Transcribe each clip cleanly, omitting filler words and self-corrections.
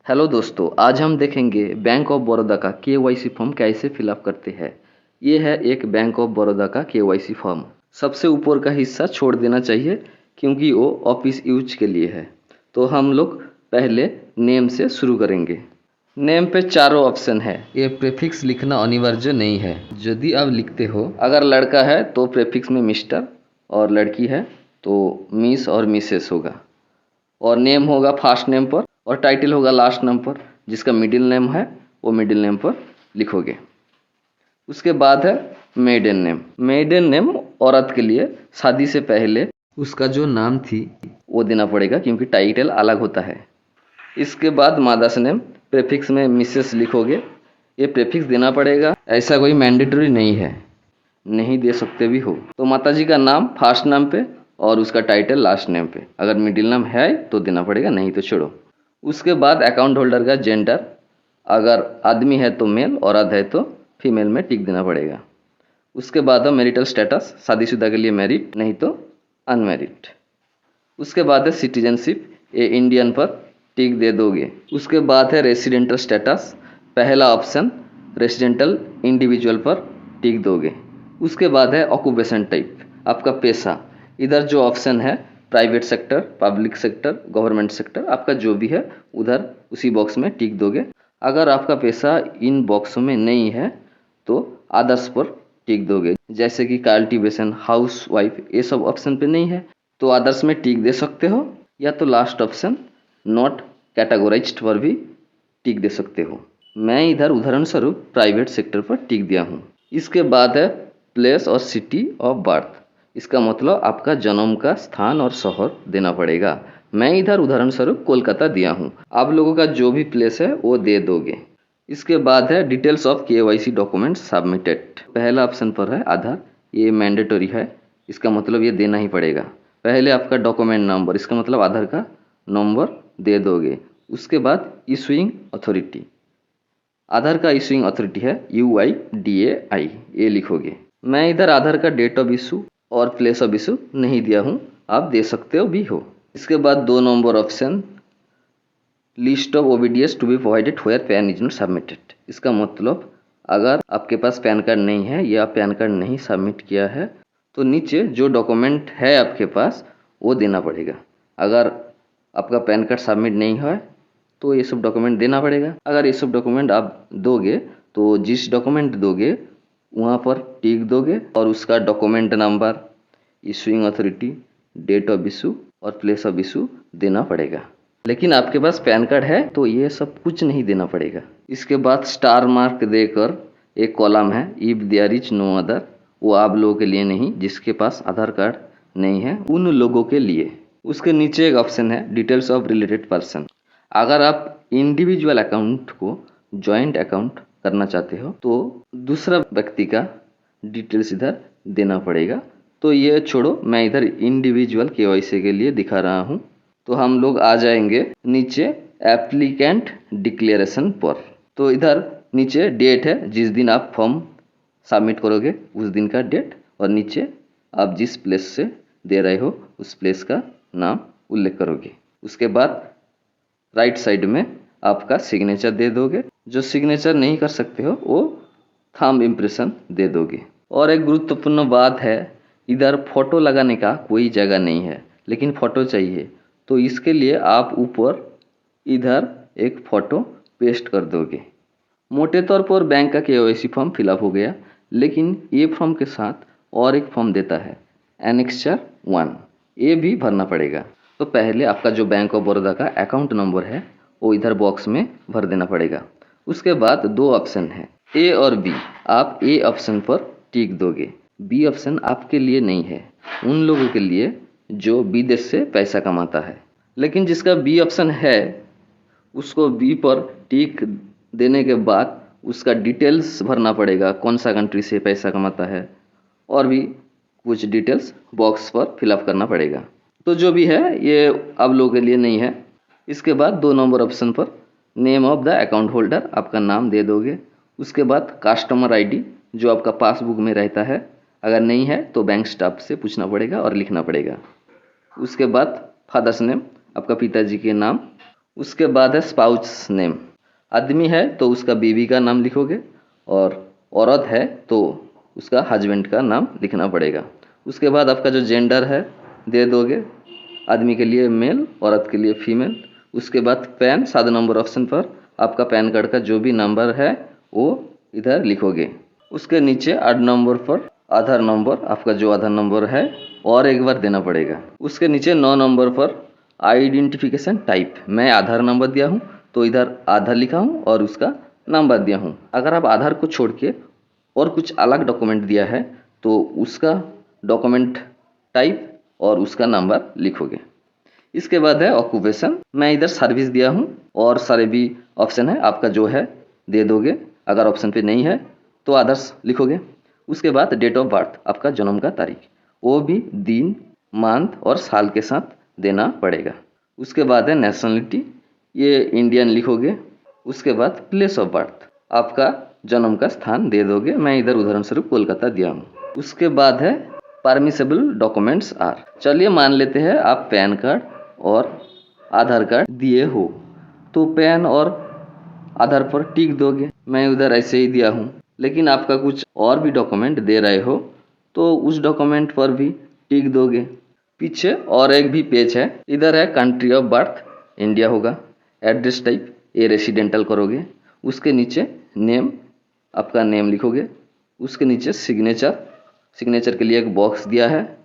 Hello दोस्तों, आज हम देखेंगे बैंक ऑफ बड़ौदा का केवाईसी फॉर्म कैसे फिलअप करते हैं। ये है एक बैंक ऑफ बड़ौदा का केवाईसी फॉर्म। सबसे ऊपर का हिस्सा छोड़ देना चाहिए क्योंकि वो ऑफिस यूज के लिए है। तो हम लोग पहले नेम से शुरू करेंगे। नेम पे चारों ऑप्शन है। ये प्रीफिक्स लिखना अनिवार्य नहीं है। यदि आप लिखते हो, अगर लड़का है तो प्रीफिक्स में मिस्टर और लड़की है तो मिस और मिसेस होगा। और नेम होगा फर्स्ट नेम पर और टाइटल होगा लास्ट नेम पर। जिसका मिडिल नेम है वो मिडिल नेम पर लिखोगे। उसके बाद है मेडन नेम। मेडन नेम औरत के लिए शादी से पहले उसका जो नाम थी वो देना पड़ेगा क्योंकि टाइटल अलग होता है। इसके बाद मदर्स नेम, प्रीफिक्स में मिसेस लिखोगे। ये प्रीफिक्स देना पड़ेगा, ऐसा कोई मैंडेटरी नहीं है, नहीं दे सकते भी हो। तो माताजी का नाम फर्स्ट नाम पे और उसका टाइटल लास्ट नेम पे। अगर मिडिल नेम है तो देना पड़ेगा, नहीं तो छोड़ो। उसके बाद अकाउंट होल्डर का जेंडर, अगर आदमी है तो मेल, औरत है तो फीमेल में टिक देना पड़ेगा। उसके बाद है मैरिटल स्टेटस, शादीशुदा के लिए मैरिड, नहीं तो अनमैरिड। उसके बाद है सिटीजनशिप, ये इंडियन पर टिक दे दोगे। उसके बाद है रेसिडेंटल स्टेटस, पहला ऑप्शन रेसिडेंटल इंडिविजुअल पर टिक दोगे। उसके बाद है ऑक्यूपेशन टाइप, आपका पेशा। इधर जो ऑप्शन है private sector, public sector, government sector, आपका जो भी है उधर उसी बॉक्स में टिक दोगे। अगर आपका पेशा इन बॉक्सों में नहीं है तो अदर्स पर टिक दोगे। जैसे कि कल्टीवेशन, हाउस वाइफ, ये सब ऑप्शन पे नहीं है तो अदर्स में टिक दे सकते हो, या तो लास्ट ऑप्शन नॉट कैटेगोराइज्ड पर भी टिक दे सकते हो। मैं इधर उदाहरण स्वरूप प्राइवेट सेक्टर पर टिक दिया हूँ। इसके बाद है प्लेस और सिटी ऑफ बर्थ। इसका मतलब आपका जन्म का स्थान और शहर देना पड़ेगा। मैं इधर उदाहरण स्वरूप कोलकाता दिया हूँ। आप लोगों का जो भी प्लेस है वो दे दोगे। इसके बाद है details of KYC documents submitted. पहला ऑप्शन पर है आधार, ये मैंडेटरी है, इसका मतलब ये देना ही पड़ेगा। पहले आपका डॉक्यूमेंट नंबर, इसका मतलब आधार का नंबर दे दोगे। उसके बाद इशूइंग अथॉरिटी, आधार का इशूइंग अथॉरिटी है UIDAI, ये लिखोगे। मैं इधर आधार का डेट ऑफ इशू और प्लेस ऑफ इशू नहीं दिया हूँ, आप दे सकते हो भी हो। इसके बाद 2 number option list of OBDs to be provided where PAN is not submitted. इसका मतलब अगर आपके पास पैन कार्ड नहीं है या पैन कार्ड नहीं सबमिट किया है तो नीचे जो डॉक्यूमेंट है आपके पास वो देना पड़ेगा। अगर आपका पैन कार्ड सबमिट नहीं है तो ये सब डॉक्यूमेंट देना पड़ेगा। अगर ये सब डॉक्यूमेंट आप दोगे तो जिस डॉक्यूमेंट दोगे वहाँ पर टिक दोगे और उसका document number, issuing authority, date of issue और प्लेस ऑफ इशू देना पड़ेगा। लेकिन आपके पास पैन कार्ड है तो ये सब कुछ नहीं देना पड़ेगा। इसके बाद स्टार मार्क देकर एक कॉलम है if there is no other, वो आप लोगों के लिए नहीं, जिसके पास आधार कार्ड नहीं है उन लोगों के लिए। उसके नीचे एक ऑप्शन है डिटेल्स ऑफ रिलेटेड पर्सन। अगर आप इंडिविजुअल अकाउंट को जॉइंट अकाउंट करना चाहते हो तो दूसरा व्यक्ति का डिटेल्स इधर देना पड़ेगा। तो ये छोड़ो, मैं इधर इंडिविजुअल केवाईसी के लिए दिखा रहा हूँ। तो हम लोग आ जाएंगे नीचे एप्लीकेंट डिक्लेरेशन पर। तो इधर नीचे डेट है, जिस दिन आप फॉर्म सबमिट करोगे उस दिन का डेट, और नीचे आप जिस प्लेस से दे रहे हो उस प्लेस का नाम उल्लेख करोगे। उसके बाद राइट साइड में आपका सिग्नेचर दे दोगे। जो सिग्नेचर नहीं कर सकते हो वो थंब इम्प्रेशन दे दोगे। और एक गुरुत्वपूर्ण बात है, इधर फोटो लगाने का कोई जगह नहीं है, लेकिन फ़ोटो चाहिए। तो इसके लिए आप ऊपर इधर एक फ़ोटो पेस्ट कर दोगे। मोटे तौर पर बैंक का केवाईसी फॉर्म फिलअप हो गया, लेकिन ये फॉर्म के साथ और एक फॉर्म देता है एनेक्सचर 1, ये भी भरना पड़ेगा। तो पहले आपका जो बैंक ऑफ बड़ौदा का अकाउंट नंबर है वो इधर बॉक्स में भर देना पड़ेगा। उसके बाद 2 ऑप्शन है ए और बी, आप ए ऑप्शन पर टिक दोगे। बी ऑप्शन आपके लिए नहीं है, उन लोगों के लिए जो विदेश से पैसा कमाता है। लेकिन जिसका बी ऑप्शन है उसको बी पर टिक देने के बाद उसका डिटेल्स भरना पड़ेगा, कौन सा कंट्री से पैसा कमाता है, और भी कुछ डिटेल्स बॉक्स पर फिलअप करना पड़ेगा। तो जो भी है ये आप लोगों के लिए नहीं है। इसके बाद 2 नंबर ऑप्शन पर name of the account holder, आपका नाम दे दोगे। उसके बाद कस्टमर आईडी जो आपका पासबुक में रहता है, अगर नहीं है तो बैंक स्टाफ से पूछना पड़ेगा और लिखना पड़ेगा। उसके बाद फादर्स नेम, आपका पिताजी के नाम। उसके बाद है स्पाउस नेम। आदमी है तो उसका बीवी का नाम लिखोगे, और औरत है तो उसका हस्बैंड का नाम लिखना पड़ेगा। उसके बाद आपका जो जेंडर है दे दोगे, आदमी के लिए मेल, औरत के लिए फीमेल। उसके बाद पैन, 7 नंबर ऑप्शन पर आपका पैन कार्ड का जो भी नंबर है वो इधर लिखोगे। उसके नीचे 8 नंबर पर आधार नंबर, आपका जो आधार नंबर है और एक बार देना पड़ेगा। उसके नीचे 9 नंबर पर आइडेंटिफिकेशन टाइप, मैं आधार नंबर दिया हूँ तो इधर आधार लिखा हूँ और उसका नंबर दिया हूँ। अगर आप आधार को छोड़ के और कुछ अलग डॉक्यूमेंट दिया है तो उसका डॉक्यूमेंट टाइप और उसका नंबर लिखोगे। इसके बाद है ऑक्यूपेशन, मैं इधर सर्विस दिया हूँ और सारे भी ऑप्शन है, आपका जो है दे दोगे। अगर ऑप्शन पे नहीं है तो अदर्स लिखोगे। उसके बाद डेट ऑफ बर्थ, आपका जन्म का तारीख, वो भी दिन, मंथ और साल के साथ देना पड़ेगा। उसके बाद है नेशनलिटी, ये इंडियन लिखोगे। उसके बाद प्लेस ऑफ बर्थ, आपका जन्म का स्थान दे दोगे, मैं इधर उदाहरण स्वरूप कोलकाता दिया हूँ। उसके बाद है परमिसेबल डॉक्यूमेंट्स आर, चलिए मान लेते हैं आप पैन कार्ड और आधार कार्ड दिए हो तो पैन और आधार पर टिक दोगे, मैं उधर ऐसे ही दिया हूँ। लेकिन आपका कुछ और भी डॉक्यूमेंट दे रहे हो तो उस डॉक्यूमेंट पर भी टिक दोगे। पीछे और एक भी पेज है, इधर है कंट्री ऑफ बर्थ, इंडिया होगा। एड्रेस टाइप ये रेसिडेंटल करोगे। उसके नीचे नेम, आपका नेम लिखोगे। उसके नीचे सिग्नेचर, सिग्नेचर के लिए एक बॉक्स दिया है,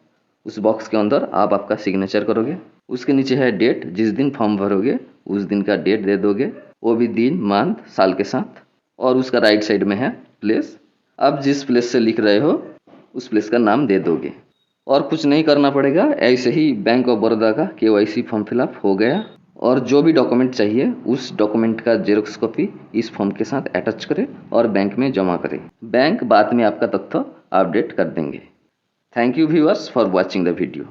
उस बॉक्स के अंदर आप आपका सिग्नेचर करोगे। उसके नीचे है डेट, जिस दिन फॉर्म भरोगे उस दिन का डेट दे दोगे, वो भी दिन, मंथ, साल के साथ। और उसका राइट साइड में है प्लेस, आप जिस प्लेस से लिख रहे हो उस प्लेस का नाम दे दोगे। और कुछ नहीं करना पड़ेगा, ऐसे ही बैंक ऑफ बड़ौदा का KYC फॉर्म फिलअप हो गया। और जो भी डॉक्यूमेंट चाहिए उस डॉक्यूमेंट का जेरोक्स कॉपी इस फॉर्म के साथ अटैच करें और बैंक में जमा करें। बैंक बाद में आपका तथ्य अपडेट कर देंगे। Thank you viewers for watching the video.